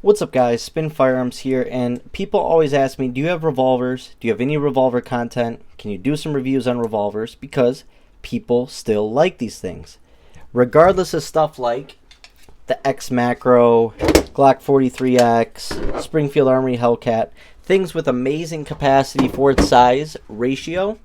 What's up, guys? Spin Firearms here, and people always ask me, do you have revolvers? Do you have any revolver content? Can you do some reviews on revolvers? Because people still like these things. Regardless of stuff like the X Macro, Glock 43X, Springfield Armory Hellcat, things with amazing capacity for its size ratio,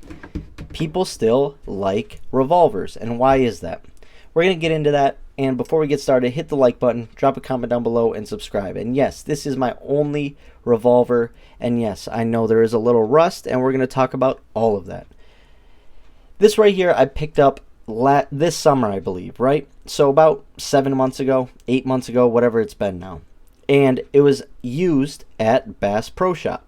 people still like revolvers. And why is that? We're going to get into that. And before we get started, hit the like button, drop a comment down below, and subscribe. And yes, this is my only revolver. And yes, I know there is a little rust, and we're going to talk about all of that. This right here I picked up this summer, I believe, right? So about 7 months ago, 8 months ago, whatever it's been now. And it was used at Bass Pro Shop.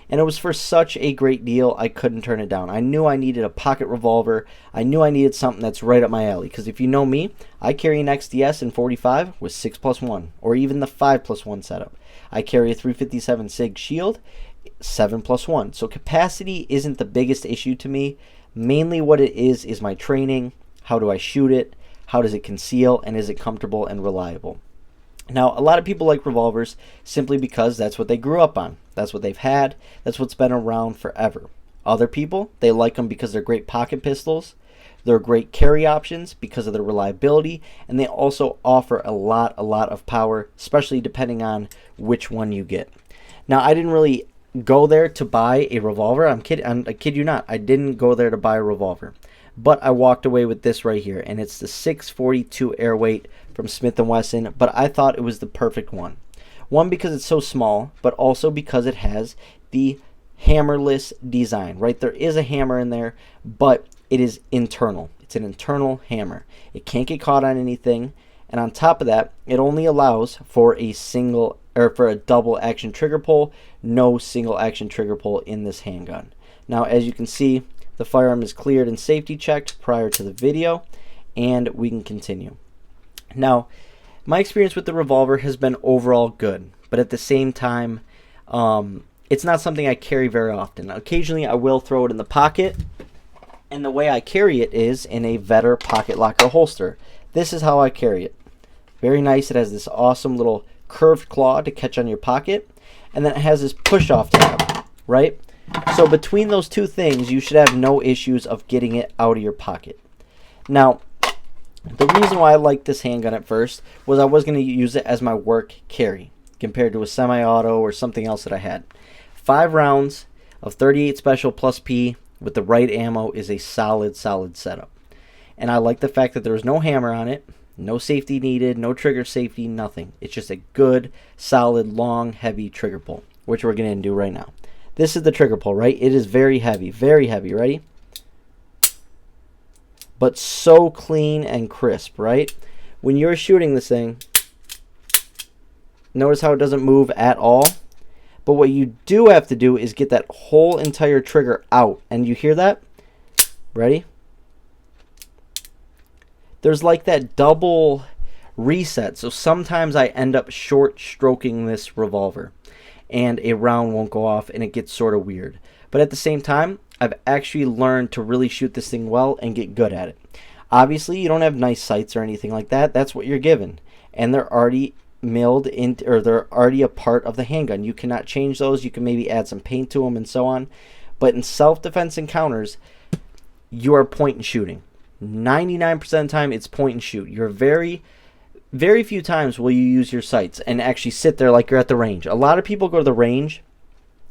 And it was for such a great deal, I couldn't turn it down. I knew I needed a pocket revolver. I knew I needed something that's right up my alley. Because if you know me, I carry an XDS in 45 with 6+1, or even the 5+1 setup. I carry a 357 SIG Shield, 7+1. So capacity isn't the biggest issue to me. Mainly what it is my training. How do I shoot it? How does it conceal? And is it comfortable and reliable? Now, a lot of people like revolvers simply because that's what they grew up on. That's what they've had. That's what's been around forever. Other people, they like them because they're great pocket pistols. They're great carry options because of their reliability. And they also offer a lot of power, especially depending on which one you get. Now, I didn't really go there to buy a revolver. I kid you not. I didn't go there to buy a revolver. But I walked away with this right here, and it's the 642 Airweight from Smith & Wesson, but I thought it was the perfect one. One, because it's so small, but also because it has the hammerless design, right? There is a hammer in there, but it is internal. It's an internal hammer. It can't get caught on anything, and on top of that, it only allows for a double action trigger pull, no single action trigger pull in this handgun. Now, as you can see, the firearm is cleared and safety checked prior to the video, and we can continue. Now, my experience with the revolver has been overall good, but at the same time, it's not something I carry very often. Occasionally, I will throw it in the pocket, and the way I carry it is in a Vetter pocket locker holster. This is how I carry it. Very nice. It has this awesome little curved claw to catch on your pocket, and then it has this push-off tab, right? So between those two things, you should have no issues of getting it out of your pocket. Now, the reason why I liked this handgun at first was I was going to use it as my work carry compared to a semi-auto or something else that I had. 5 rounds of 38 Special plus P with the right ammo is a solid setup. And I like the fact that there was no hammer on it, no safety needed, no trigger safety, nothing. It's just a good, solid, long, heavy trigger pull, which we're going to do right now. This is the trigger pull, right? It is very heavy, ready? But so clean and crisp, right? When you're shooting this thing, notice how it doesn't move at all. But what you do have to do is get that whole entire trigger out. And you hear that? Ready? There's like that double reset. So sometimes I end up short stroking this revolver, and a round won't go off, and it gets sort of weird. But at the same time, I've actually learned to really shoot this thing well and get good at it. Obviously, you don't have nice sights or anything like that. That's what you're given. And they're already milled into, or they're already a part of the handgun. You cannot change those. You can maybe add some paint to them and so on. But in self-defense encounters, you are point and shooting. 99% of the time, it's point and shoot. You're very few times will you use your sights and actually sit there like you're at the range. A lot of people go to the range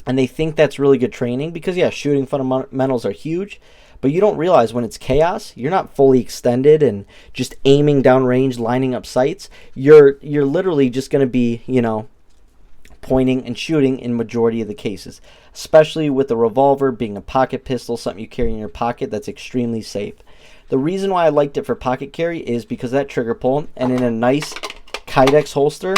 and they think that's really good training because, yeah, shooting fundamentals are huge, but you don't realize when it's chaos, you're not fully extended and just aiming down range, lining up sights. You're literally just going to be, pointing and shooting in majority of the cases, especially with the revolver being a pocket pistol, something you carry in your pocket that's extremely safe. The reason why I liked it for pocket carry is because of that trigger pull, and in a nice Kydex holster,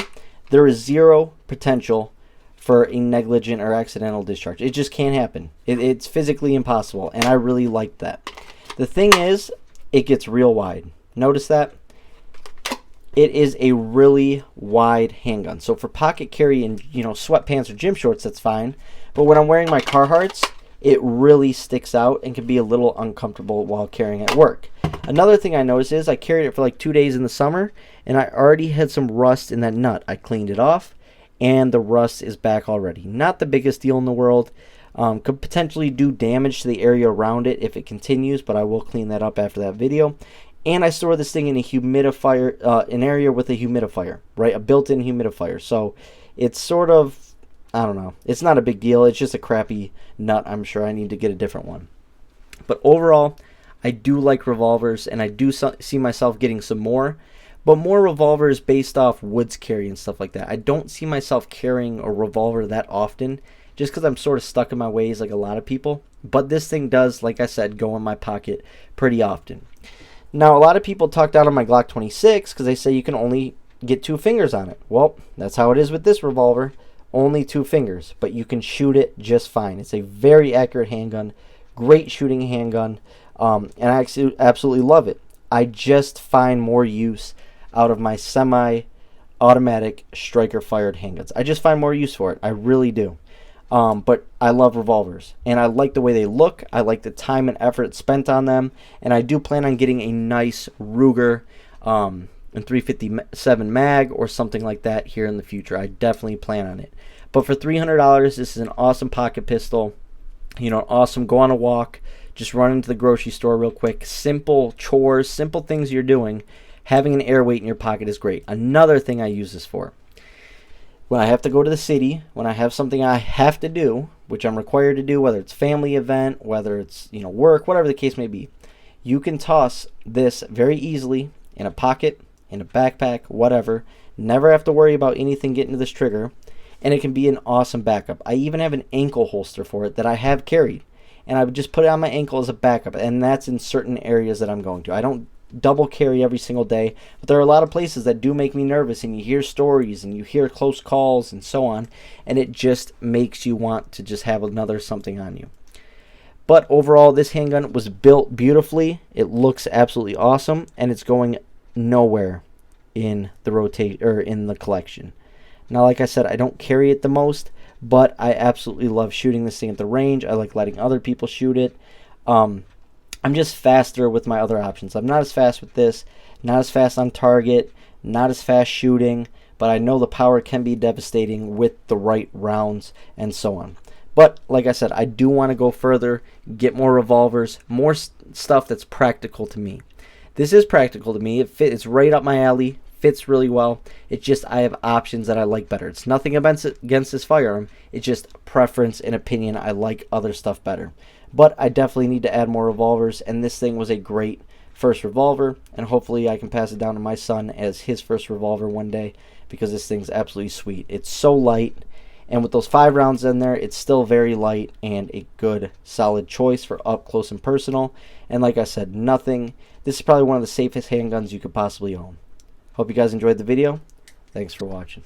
there is zero potential for a negligent or accidental discharge. It just can't happen. It's physically impossible, and I really liked that. The thing is, it gets real wide. Notice that? It is a really wide handgun. So for pocket carry in sweatpants or gym shorts, that's fine. But when I'm wearing my Carhartts, it really sticks out and can be a little uncomfortable while carrying at work. Another thing I noticed is I carried it for like 2 days in the summer, and I already had some rust in that nut. I cleaned it off, and the rust is back already. Not the biggest deal in the world. Could potentially do damage to the area around it if it continues, but I will clean that up after that video. And I store this thing in a humidifier, an area with a humidifier, right? A built-in humidifier. So it's sort of, I don't know. It's not a big deal. It's just a crappy nut. I'm sure I need to get a different one. But overall, I do like revolvers, and I do see myself getting some more. But more revolvers based off woods carry and stuff like that. I don't see myself carrying a revolver that often, just because I'm sort of stuck in my ways like a lot of people. But this thing does, like I said, go in my pocket pretty often. Now, a lot of people talk down on my Glock 26 because they say you can only get 2 fingers on it. Well, that's how it is with this revolver. Only 2 fingers, but you can shoot it just fine. It's a very accurate handgun, great shooting handgun, and I absolutely love it. I just find more use out of my semi-automatic striker-fired handguns. I just find more use for it. I really do. But I love revolvers, and I like the way they look. I like the time and effort spent on them, and I do plan on getting a nice Ruger and 357 mag or something like that here in the future. I definitely plan on it. But for $300, this is an awesome pocket pistol. You know, awesome. Go on a walk, just run into the grocery store real quick. Simple chores, simple things you're doing. Having an air weight in your pocket is great. Another thing I use this for: when I have to go to the city, when I have something I have to do, which I'm required to do, whether it's family event, whether it's, you know, work, whatever the case may be, you can toss this very easily in a pocket, in a backpack, whatever. Never have to worry about anything getting to this trigger, and it can be an awesome backup. I even have an ankle holster for it that I have carried, and I would just put it on my ankle as a backup, and that's in certain areas that I'm going to. I don't double carry every single day, but there are a lot of places that do make me nervous, and you hear stories and you hear close calls and so on, and it just makes you want to just have another something on you. But overall, this handgun was built beautifully. It looks absolutely awesome, and it's going nowhere in the rotation or in the collection. Now, like I said, I don't carry it the most, but I absolutely love shooting this thing at the range. I like letting other people shoot it. I'm just faster with my other options. I'm not as fast with this, not as fast on target, not as fast shooting, but I know the power can be devastating with the right rounds and so on. But like I said, I do want to go further, get more revolvers, more stuff that's practical to me. This is practical to me. It's right up my alley, fits really well. It's just I have options that I like better. It's nothing against this firearm. It's just preference and opinion. I like other stuff better. But I definitely need to add more revolvers, and this thing was a great first revolver, and hopefully I can pass it down to my son as his first revolver one day, because this thing's absolutely sweet. It's so light, and with those 5 rounds in there, it's still very light and a good, solid choice for up close and personal. And like I said, this is probably one of the safest handguns you could possibly own. Hope you guys enjoyed the video. Thanks for watching.